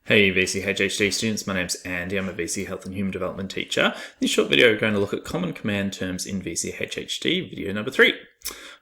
Hey VCE HHD students, my name's Andy, I'm a VCE Health and Human Development teacher. In this short video we're going to look at common command terms in VCE HHD, video number 3.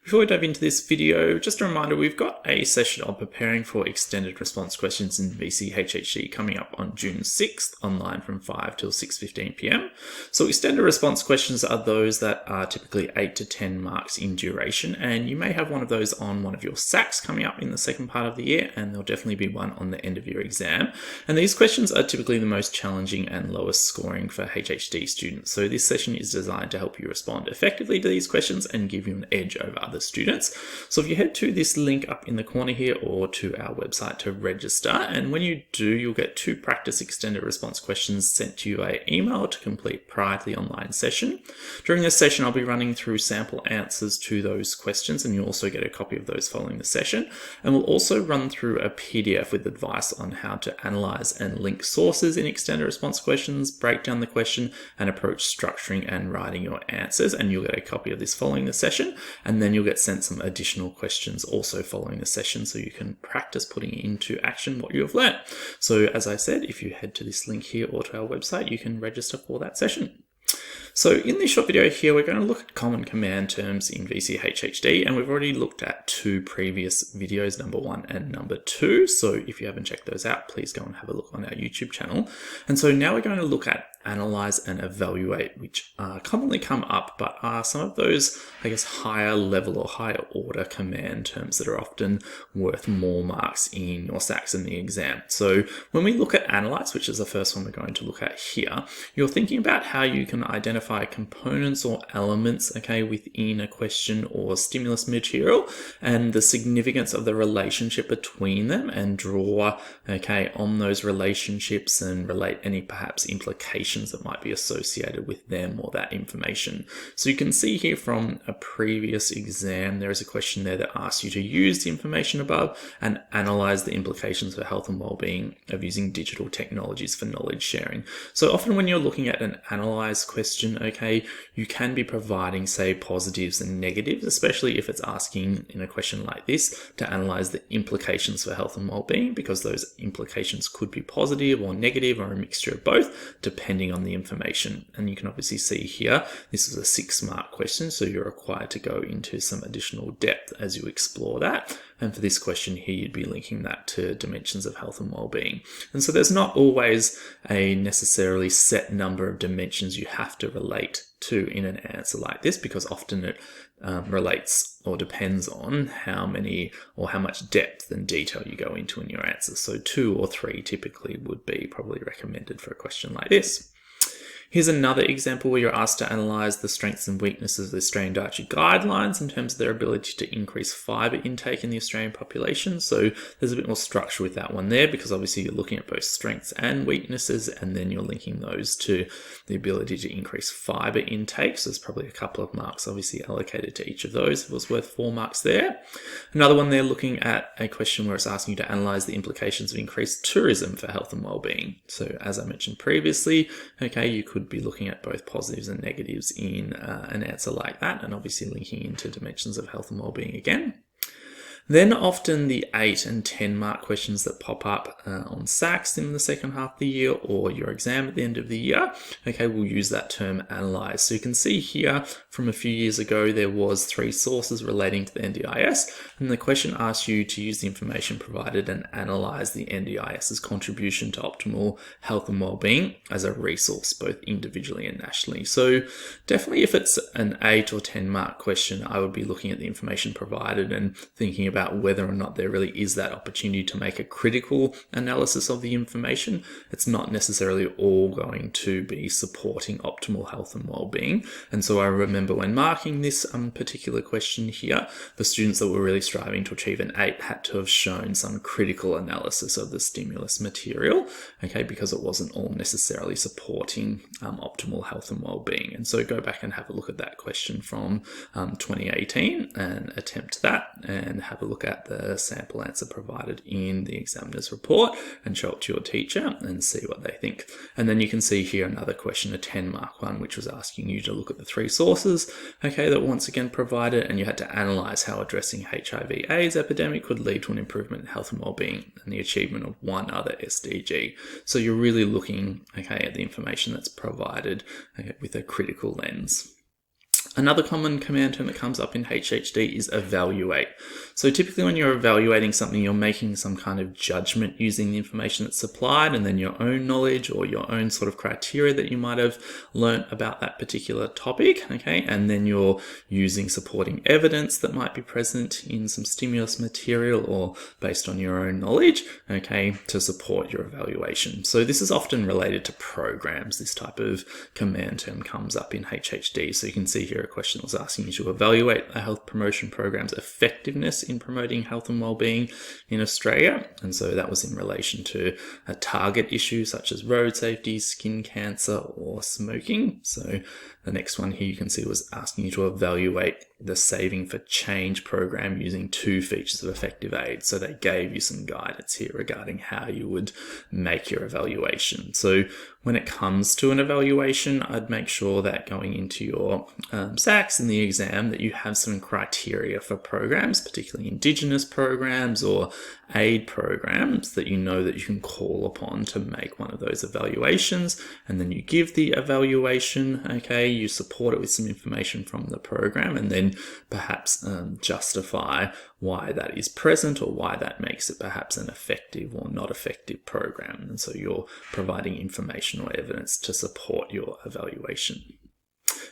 Before we dive into this video, just a reminder, we've got a session on preparing for extended response questions in VCE HHD coming up on June 6th, online from 5 till 6:15 p.m. So extended response questions are those that are typically 8 to 10 marks in duration, and you may have one of those on one of your SACs coming up in the second part of the year, and there'll definitely be one on the end of your exam. And these questions are typically the most challenging and lowest scoring for HHD students. So this session is designed to help you respond effectively to these questions and give you an edge over other students. So if you head to this link up in the corner here or to our website to register, and when you do, you'll get 2 practice extended response questions sent to you via email to complete prior to the online session. During this session, I'll be running through sample answers to those questions, and you'll also get a copy of those following the session. And we'll also run through a PDF with advice on how to analyze and link sources in extended response questions, break down the question, and approach structuring and writing your answers. And you'll get a copy of this following the session, and then you'll get sent some additional questions also following the session so you can practice putting into action what you have learned. So as I said, if you head to this link here or to our website, you can register for that session. So in this short video here, we're going to look at common command terms in VCE HHD, and we've already looked at 2 previous videos, number 1 and number 2. So if you haven't checked those out, please go and have a look on our YouTube channel. And so now we're going to look at analyze and evaluate, which commonly come up, but are some of those, I guess, higher level or higher order command terms that are often worth more marks in your SACs in the exam. So when we look at analyze, which is the first one we're going to look at here, you're thinking about how you can identify components or elements, okay, within a question or stimulus material and the significance of the relationship between them, and draw, okay, on those relationships and relate any perhaps implications that might be associated with them or that information. So you can see here from a previous exam, there is a question there that asks you to use the information above and analyze the implications for health and well-being of using digital technologies for knowledge sharing. So often when you're looking at an analyze question, okay, you can be providing, say, positives and negatives, especially if it's asking in a question like this to analyze the implications for health and well-being, because those implications could be positive or negative or a mixture of both, depending on the information. And you can obviously see here, this is a 6-mark question, so you're required to go into some additional depth as you explore that. And for this question here, you'd be linking that to dimensions of health and well-being. And so there's not always a necessarily set number of dimensions you have to relate to in an answer like this, because often it relates or depends on how many or how much depth and detail you go into in your answers. So 2 or 3 typically would be probably recommended for a question like this. Here's another example where you're asked to analyse the strengths and weaknesses of the Australian dietary guidelines in terms of their ability to increase fibre intake in the Australian population. So there's a bit more structure with that one there, because obviously you're looking at both strengths and weaknesses, and then you're linking those to the ability to increase fibre intake. So there's probably a couple of marks obviously allocated to each of those. It was worth 4 marks there. Another one there looking at a question where it's asking you to analyse the implications of increased tourism for health and well-being. So as I mentioned previously, okay, you could be looking at both positives and negatives in an answer like that, and obviously linking into dimensions of health and well-being again. Then often the 8 and 10 mark questions that pop up on SACs in the second half of the year or your exam at the end of the year, okay, we'll use that term analyze. So you can see here from a few years ago, there was 3 sources relating to the NDIS, and the question asks you to use the information provided and analyze the NDIS's contribution to optimal health and well-being as a resource, both individually and nationally. So definitely if it's an 8 or 10 mark question, I would be looking at the information provided and thinking about whether or not there really is that opportunity to make a critical analysis of the information. It's not necessarily all going to be supporting optimal health and well-being. And so I remember when marking this particular question here, the students that were really striving to achieve an 8 had to have shown some critical analysis of the stimulus material, okay, because it wasn't all necessarily supporting optimal health and well-being. And so go back and have a look at that question from 2018 and attempt that, and have a a look at the sample answer provided in the examiner's report and show it to your teacher and see what they think. And then you can see here another question, a 10-mark one, which was asking you to look at the 3 sources, okay, that once again provided, and you had to analyse how addressing HIV/AIDS epidemic could lead to an improvement in health and wellbeing and the achievement of one other SDG. So you're really looking, okay, at the information that's provided, okay, with a critical lens. Another common command term that comes up in HHD is evaluate. So typically when you're evaluating something, you're making some kind of judgment using the information that's supplied and then your own knowledge or your own sort of criteria that you might have learnt about that particular topic, okay? And then you're using supporting evidence that might be present in some stimulus material or based on your own knowledge, okay, to support your evaluation. So this is often related to programs. This type of command term comes up in HHD. So you can see here a question that was asking you to evaluate a health promotion program's effectiveness in promoting health and wellbeing in Australia. And so that was in relation to a target issue such as road safety, skin cancer, or smoking. So the next one here you can see was asking you to evaluate the Saving for Change program using 2 features of effective aid. So they gave you some guidance here regarding how you would make your evaluation. So when it comes to an evaluation, I'd make sure that going into your SACs in the exam that you have some criteria for programs, particularly Indigenous programs or aid programs that you know that you can call upon to make one of those evaluations. And then you give the evaluation, okay, you support it with some information from the program, and then perhaps justify why that is present or why that makes it perhaps an effective or not effective program. And so you're providing information or evidence to support your evaluation.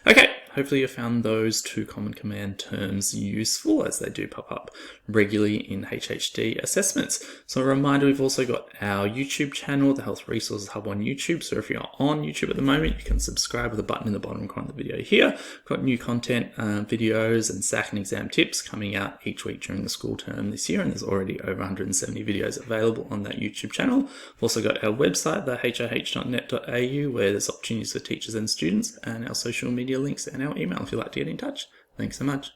Okay, hopefully you found those 2 common command terms useful, as they do pop up regularly in HHD assessments. So a reminder, we've also got our YouTube channel, the Health Resources Hub on YouTube. So if you're on YouTube at the moment, you can subscribe with the button in the bottom corner of the video here. We've got new content, videos and SAC and exam tips coming out each week during the school term this year, and there's already over 170 videos available on that YouTube channel. We've also got our website, the hih.net.au, where there's opportunities for teachers and students, and our social media links and our email if you'd like to get in touch. Thanks so much.